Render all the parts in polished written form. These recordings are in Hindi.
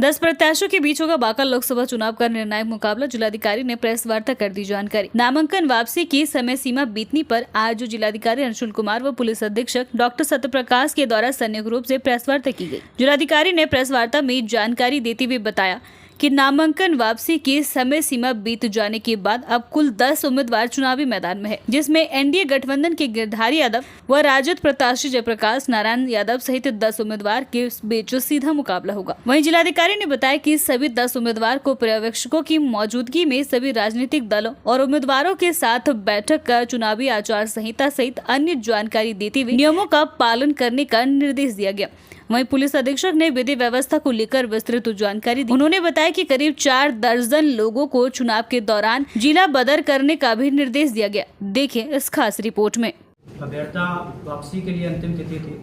10 प्रत्याशियों के बीच होगा बांका लोकसभा चुनाव का निर्णायक मुकाबला। जिलाधिकारी ने प्रेस वार्ता कर दी जानकारी। नामांकन वापसी की समय सीमा बीतने पर आज जिलाधिकारी अंशुल कुमार व पुलिस अधीक्षक डॉक्टर सत्यप्रकाश के द्वारा संयुक्त रूप से प्रेस वार्ता की गई। जिलाधिकारी ने प्रेस वार्ता में जानकारी देते हुए बताया कि नामांकन वापसी की समय सीमा बीत जाने के बाद अब कुल 10 उम्मीदवार चुनावी मैदान में है, जिसमें एनडीए गठबंधन के गिरधारी यादव व राजद प्रत्याशी जयप्रकाश नारायण यादव सहित 10 उम्मीदवार के बीच सीधा मुकाबला होगा। वहीं जिलाधिकारी ने बताया कि सभी 10 उम्मीदवार को पर्यवेक्षकों की मौजूदगी में सभी राजनीतिक दलों और उम्मीदवारों के साथ बैठक कर चुनावी आचार संहिता सहित अन्य जानकारी देते हुए नियमों का पालन करने का निर्देश दिया गया। वहीं पुलिस अधीक्षक ने विधि व्यवस्था को लेकर विस्तृत जानकारी दी। उन्होंने बताया कि करीब 4 दर्जन लोगों को चुनाव के दौरान जिला बदर करने का भी निर्देश दिया गया। देखें इस खास रिपोर्ट में। अभ्यर्था वापसी के लिए अंतिम तिथि थी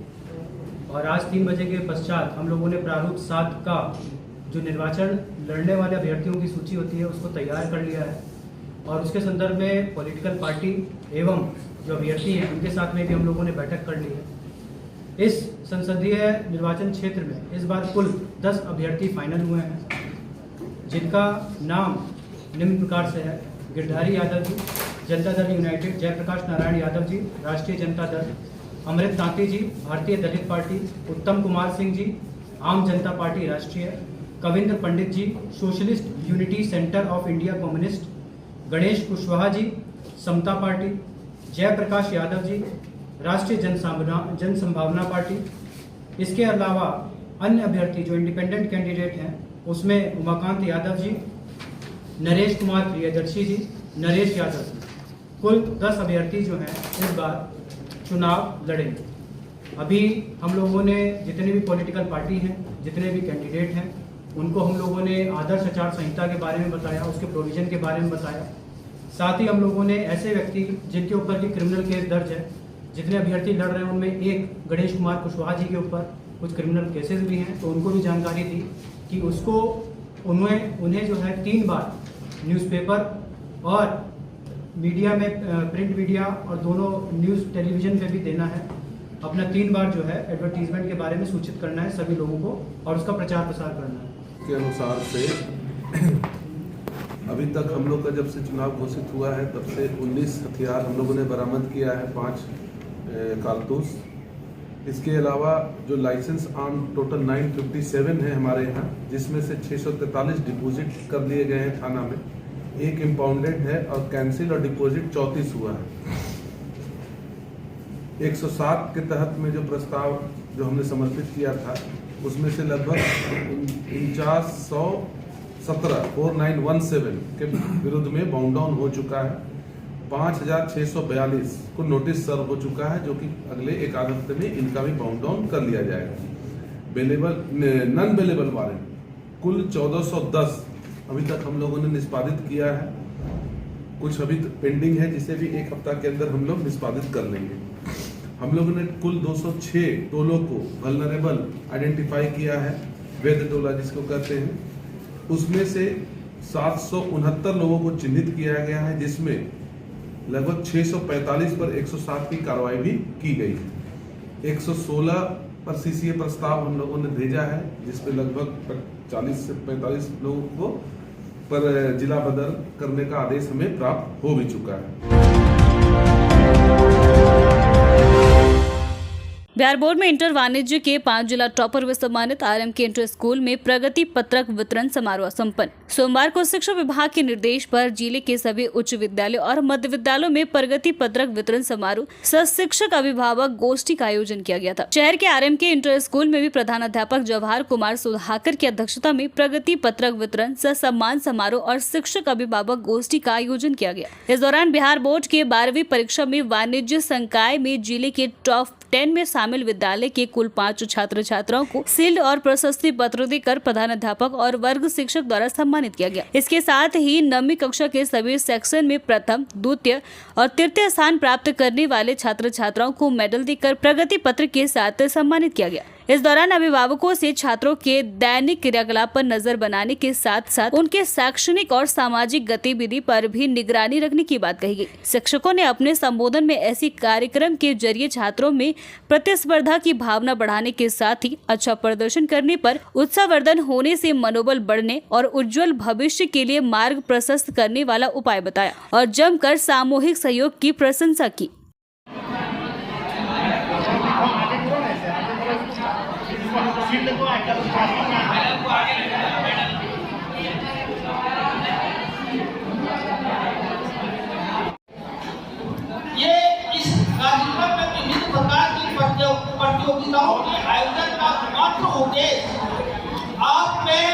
और आज 3 बजे के पश्चात हम लोगों ने प्रारूप 7 का जो निर्वाचन लड़ने वाले अभ्यर्थियों की सूची होती है उसको तैयार कर लिया है और उसके संदर्भ में पॉलिटिकल पार्टी एवं जो अभ्यर्थी हैं उनके साथ में भी हम लोगों ने बैठक कर ली है। इस संसदीय निर्वाचन क्षेत्र में इस बार कुल 10 अभ्यर्थी फाइनल हुए हैं, जिनका नाम निम्न प्रकार से है। गिरधारी यादव जी, जनता दल यूनाइटेड, जयप्रकाश नारायण यादव जी, राष्ट्रीय जनता दल, अमृत तांती जी, भारतीय दलित पार्टी, उत्तम कुमार सिंह जी, आम Janata Party Rashtriya, Kavindra Pandit ji, socialist unity centre of India communist, Ganesh Kushwaha ji, Samata Party, Jayprakash Yadav ji, Rashtriya Jan संभावना पार्टी। इसके अलावा अन्य अभ्यर्थी जो इंडिपेंडेंट कैंडिडेट हैं उसमें उमाकांत यादव जी, नरेश कुमार प्रियदर्शी जी, नरेश यादव जी, कुल 10 अभ्यर्थी जो हैं इस बार चुनाव लड़ेंगे। अभी हम लोगों ने जितने भी पॉलिटिकल पार्टी हैं, जितने भी कैंडिडेट हैं, उनको हम लोगों ने आदर्श आचार संहिता के बारे में बताया, उसके प्रोविजन के बारे में बताया। साथ ही हम लोगों ने ऐसे व्यक्ति जिनके ऊपर भी क्रिमिनल केस दर्ज है, जितने अभ्यर्थी लड़ रहे हैं उनमें एक गणेश कुमार कुशवाहा जी के ऊपर कुछ क्रिमिनल केसेस भी हैं, तो उनको भी जानकारी दी कि उसको उन्हें जो है 3 बार न्यूज़पेपर और मीडिया में, प्रिंट मीडिया और दोनों न्यूज़ टेलीविज़न पे भी देना है। अपना 3 बार जो है एडवर्टीजमेंट के बारे में सूचित करना है सभी लोगों को और उसका प्रचार प्रसार करना है। के अनुसार से अभी तक हम लोग का जब से चुनाव घोषित हुआ है तब से 19 हथियार हम लोगों ने बरामद किया है, 5 कारतूस। इसके अलावा जो लाइसेंस आर्म टोटल 957 है हमारे यहाँ, जिसमें से 643 डिपॉजिट कर लिए गए हैं थाना में, 1 इम्पाउंडेड है और कैंसिल और डिपॉजिट 34 हुआ है। 107 के तहत में जो प्रस्ताव जो हमने समर्पित किया था उसमें से लगभग 4917 के विरुद्ध में बाउंड डाउन हो चुका है। 5642 को नोटिस सर्व हो चुका है, जो कि अगले 1 आध हफ्ते में इनका भी बाउंड डाउन कर लिया जाएगा। नॉन बेलेबल वारंट कुल 1410 अभी तक हम लोगों ने निष्पादित किया है। कुछ अभी पेंडिंग है जिसे भी 1 हफ्ता के अंदर हम लोग निष्पादित कर लेंगे। हम लोगों ने कुल 206 टोलों को वल्नरेबल आइडेंटिफाई किया है, वैध टोला जिसको कहते हैं। उसमें से 769 लोगों को चिन्हित किया गया है, जिसमें लगभग 645 पर 107 की कार्रवाई भी की गई है। 116 पर सीसीए प्रस्ताव हम लोगों ने भेजा है, जिसपे लगभग 40 से 45 लोगों को पर जिला बदल करने का आदेश हमें प्राप्त हो भी चुका है। बिहार बोर्ड में इंटर वाणिज्य के 5 जिला टॉपर व सम्मानित आरएमके इंटर स्कूल में प्रगति पत्रक वितरण समारोह संपन्न। सोमवार को शिक्षा विभाग के निर्देश पर जिले के सभी उच्च विद्यालयों और मध्य विद्यालयों में प्रगति पत्रक वितरण समारोह सह शिक्षक अभिभावक गोष्ठी का आयोजन किया गया था। शहर के आरएमके इंटर स्कूल में भी प्रधानाध्यापक जवाहर कुमार सुधाकर की अध्यक्षता में प्रगति पत्रक वितरण सह सम्मान समारोह और शिक्षक अभिभावक गोष्ठी का आयोजन किया गया। इस दौरान बिहार बोर्ड के 12वीं परीक्षा में वाणिज्य संकाय में जिले के टॉप 10 में शामिल विद्यालय के कुल 5 छात्र छात्राओं को शील्ड और प्रशस्ति पत्र देकर प्रधानाध्यापक और वर्ग शिक्षक द्वारा सम्मानित किया गया। इसके साथ ही 9वीं कक्षा के सभी सेक्शन में प्रथम, द्वितीय और तृतीय स्थान प्राप्त करने वाले छात्र छात्राओं को मेडल देकर प्रगति पत्र के साथ सम्मानित किया गया। इस दौरान अभिभावकों से छात्रों के दैनिक क्रियाकलाप पर नजर बनाने के साथ साथ उनके शैक्षणिक और सामाजिक गतिविधि पर भी निगरानी रखने की बात कही गई। शिक्षकों ने अपने संबोधन में ऐसी कार्यक्रम के जरिए छात्रों में प्रतिस्पर्धा की भावना बढ़ाने के साथ ही अच्छा प्रदर्शन करने पर उत्साहवर्धन होने से मनोबल बढ़ने और उज्जवल भविष्य के लिए मार्ग प्रशस्त करने वाला उपाय बताया और जमकर सामूहिक सहयोग की प्रशंसा की। ये इस कार्यक्रम में विभिन्न प्रकार की प्रतियोगिताओं के आयोजन का एकमात्र उद्देश्य आप में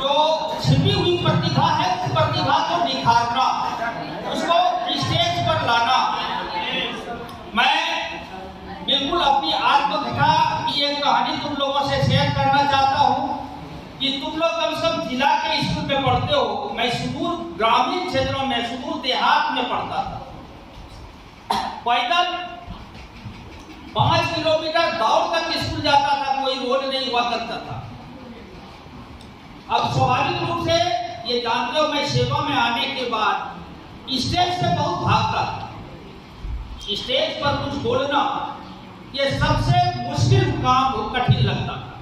जो छिपी हुई प्रतिभा है उस प्रतिभा को निखारना, उसको स्टेज पर लाना। मैं बिल्कुल अपनी आत्मकथा की एक कहानी तुम लोगों से शेयर करना चाहता हूँ कि तुम लोग कम से कम जिला के स्कूल में पढ़ते हो, मैं सुदूर ग्रामीण क्षेत्रों में, सुदूर देहात में पढ़ता था। पैदल 5 किलोमीटर दौड़ कर स्कूल जाता था, कोई रोड नहीं हुआ करता था। अब स्वाभाविक रूप से ये जानते हो, मैं सेवा में आने के बाद स्टेज से बहुत भागता था। स्टेज पर कुछ बोलना ये सबसे मुश्किल काम, कठिन लगता था,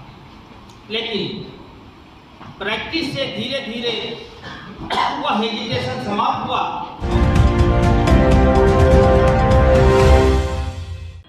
लेकिन प्रैक्टिस से धीरे धीरे वह हेजिटेशन समाप्त हुआ।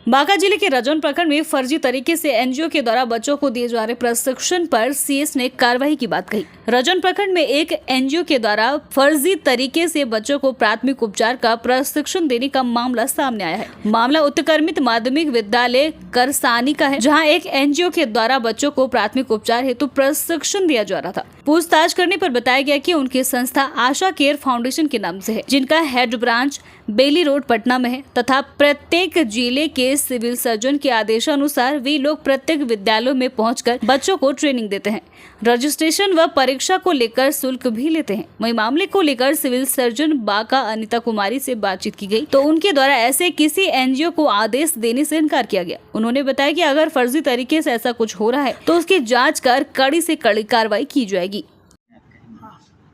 बांका जिले के रजौन प्रखंड में फर्जी तरीके से एनजीओ के द्वारा बच्चों को दिए जा रहे प्रशिक्षण पर सीएस ने कार्रवाई की बात कही। रजौन प्रखंड में एक एनजीओ के द्वारा फर्जी तरीके से बच्चों को प्राथमिक उपचार का प्रशिक्षण देने का मामला सामने आया है। मामला उत्क्रमित माध्यमिक विद्यालय करसानी का है, जहां एक एनजीओ के द्वारा बच्चों को प्राथमिक उपचार हेतु प्रशिक्षण दिया जा रहा था। पूछताछ करने पर बताया गया कि उनकी संस्था आशा केयर फाउंडेशन के नाम से है, जिनका हेड ब्रांच बेली रोड पटना में है तथा प्रत्येक जिले के सिविल सर्जन के आदेशानुसार वे लोग प्रत्येक विद्यालयों में पहुंचकर बच्चों को ट्रेनिंग देते हैं, रजिस्ट्रेशन व परीक्षा को लेकर शुल्क भी लेते हैं। वहीं मामले को लेकर सिविल सर्जन बांका अनिता कुमारी से बातचीत की गई तो उनके द्वारा ऐसे किसी एनजीओ को आदेश देने से इनकार किया गया। उन्होंने बताया कि अगर फर्जी तरीके से ऐसा कुछ हो रहा है तो उसकी जाँच कर कड़ी से कड़ी कार्रवाई की जाएगी।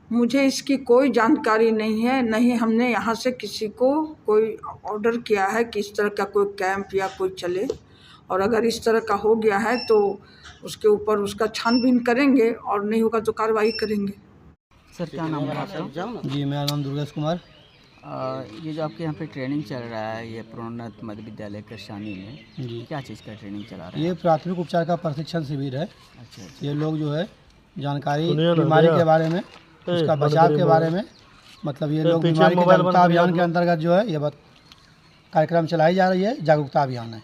मुझे इसकी कोई जानकारी नहीं है, नहीं हमने यहाँ से किसी को कोई ऑर्डर किया है कि इस तरह का कोई कैंप या कोई चले, और अगर इस तरह का हो गया है तो उसके ऊपर उसका छानबीन करेंगे और नहीं होगा तो कार्रवाई करेंगे। सर क्या नाम है आपका? जी मेरा नाम दुर्गेश कुमार। ये जो आपके यहाँ पे ट्रेनिंग चल रहा है, ये प्रोन्नत मध्य विद्यालय करसानी में, जी क्या चीज़ का ट्रेनिंग चला रहा है? ये प्राथमिक उपचार का प्रशिक्षण शिविर है। अच्छा। ये लोग जो है जानकारी बीमारी के बारे में, उसका बचाव के बारे में, मतलब ये लोग बीमारी के जागरूकता अभियान के अंतर्गत जो है ये कार्यक्रम चलाई जा रही है, जागरूकता अभियान है।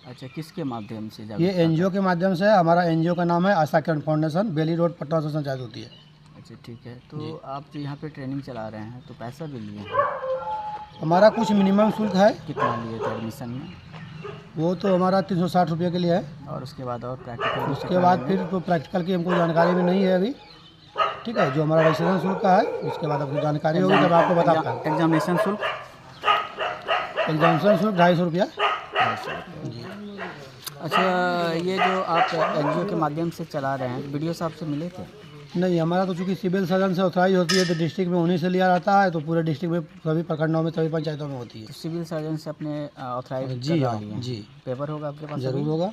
अच्छा, किसके माध्यम से? ये एनजीओ के माध्यम से। हमारा एनजीओ का नाम है आशा केयर फाउंडेशन, बेली रोड पटना से संचालित होती है। अच्छा ठीक है, तो आप जो यहाँ पे ट्रेनिंग चला रहे हैं तो पैसा भी लिए हैं? हमारा कुछ मिनिमम शुल्क है। कितना लिए थे एडमिशन में? वो तो हमारा 360 रुपये के लिए है। और उसके बाद और प्रैक्टिकल? उसके बाद फिर तो प्रैक्टिकल की हमको जानकारी भी नहीं है अभी। ठीक है, जो हमारा रजिस्ट्रेशन शुल्क का है उसके बाद आपको जानकारी होगी तब आपको बता पाएंगे। एग्जामिनेशन शुल्क? एग्जामिनेशन शुल्क 250 रुपया। अच्छा, ये जो आप एनजीओ के माध्यम से चला रहे हैं, वीडियो साहब से मिले थे? नहीं, हमारा तो चूँकि सिविल सर्जन से ऑथराइज होती है तो डिस्ट्रिक्ट में उन्हीं से लिया रहता है, तो पूरे डिस्ट्रिक्ट में सभी प्रखंडों में सभी पंचायतों में होती है। तो सिविल सर्जन से अपने ऑथराइज? जी हाँ, जी पेपर होगा आपके पास? जरूर होगा।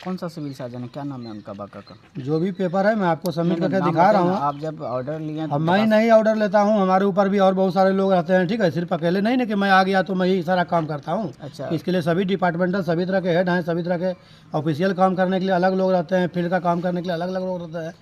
कौन सा सिविल सर्जन है, क्या नाम है उनका बांका का? जो भी पेपर है मैं आपको सबमिट करके दिखा रहा हूँ। आप जब ऑर्डर लिए अब मैं ही नहीं ऑर्डर लेता हूँ, हमारे ऊपर भी और बहुत सारे लोग रहते हैं। ठीक है, सिर्फ अकेले नहीं ना कि मैं आ गया तो मैं ही सारा काम करता हूँ। अच्छा। इसके लिए सभी डिपार्टमेंटल, सभी तरह के हेड हैं, सभी तरह के ऑफिशियल काम करने के लिए अलग लोग रहते हैं, फील्ड का काम करने के लिए अलग अलग लोग रहते हैं।